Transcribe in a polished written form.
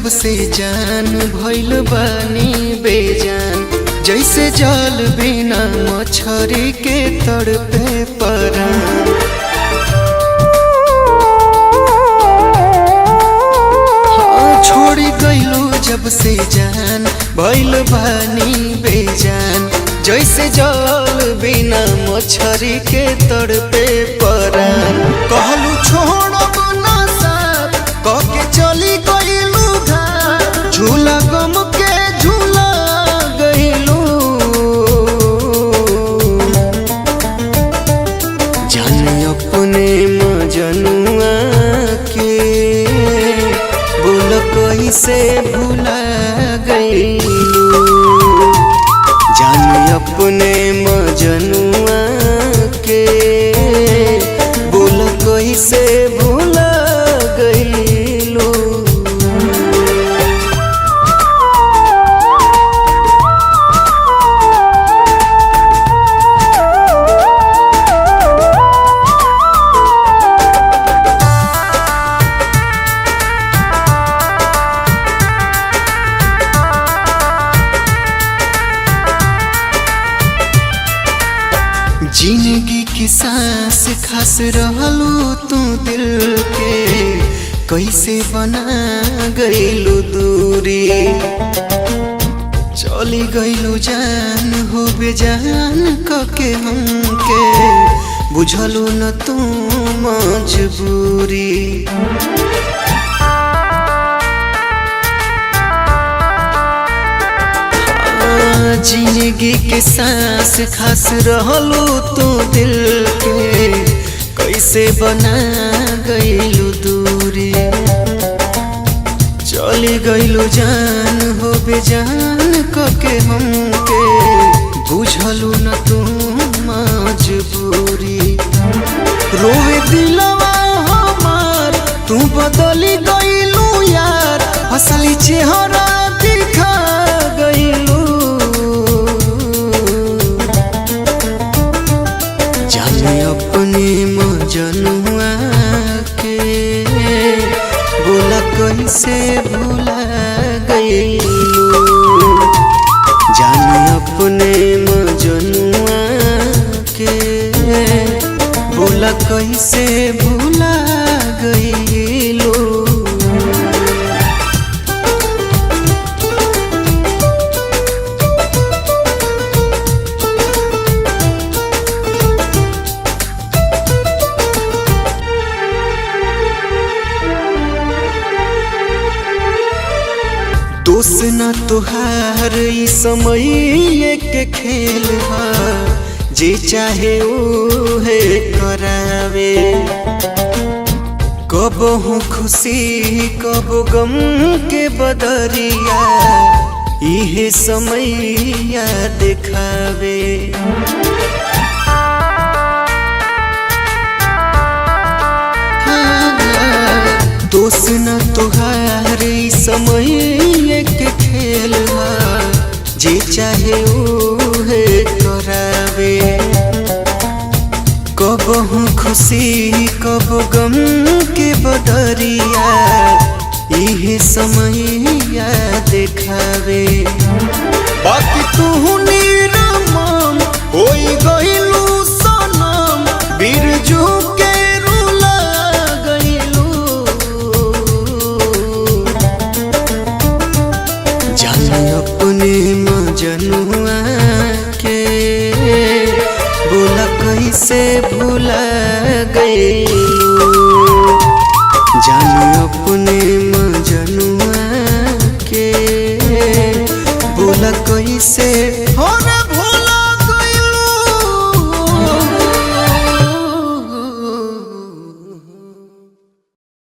जब से जान भइल बानी बेजान, जैसे जल बिना मछरी के तड़पे परान। हाँ, छोड़ी गइलू जब से जान भइल बानी बेजान, जैसे जल बिना मछरी के तड़पे परान। कहलू छोड़ब ना साथ कहके चली गइलू घाट, झूला गम के झूला गइलू। जाने अपने मजनुआ के बोल कैसे भुला गइलू। जाने अपने मजनुआ के बोल कैसे भुला गइलू। जिंदगी की सांस खास रहलू तू दिल के, कैसे बना गइलू दूरी। चली गइलू जान हो बेजान कके हमके, बुझलू न तू मजबूरी। जिंदगी के सांस खास रहलू तू दिल के, कैसे बना गइलू दूरी। चली गइलू जान हो बेजान कके हमके, बुझलू न तू मजबूरी। रोवे दिलवा हमार तू बदली गइलू यार, असली चेहरा दिखा गइलू। अपने मजनुआ के बोला कैसे भुला गइलू। जाने अपने मजनुआ के बोला कैसे भुला गइलू। दोष न तुहार ई समय के खेल हा, जे चाहे उहे करावे। कबहू खुशी कबो गम के बदरिया, इहे समैया देखावे। दोष न तुहार ई समय के खेल हा, जे चाहे उहे करावे। कबहू खुशी कबो गम के बदरिया, इहे समैया देखावे। बाकी तू निरमम होई गइलू सनम, बिरजू के रुला गइलू। जाने अपने मजनुआ के बोला कैसे भुला गइलू। जाने अपने मजनुआ के बोला कैसे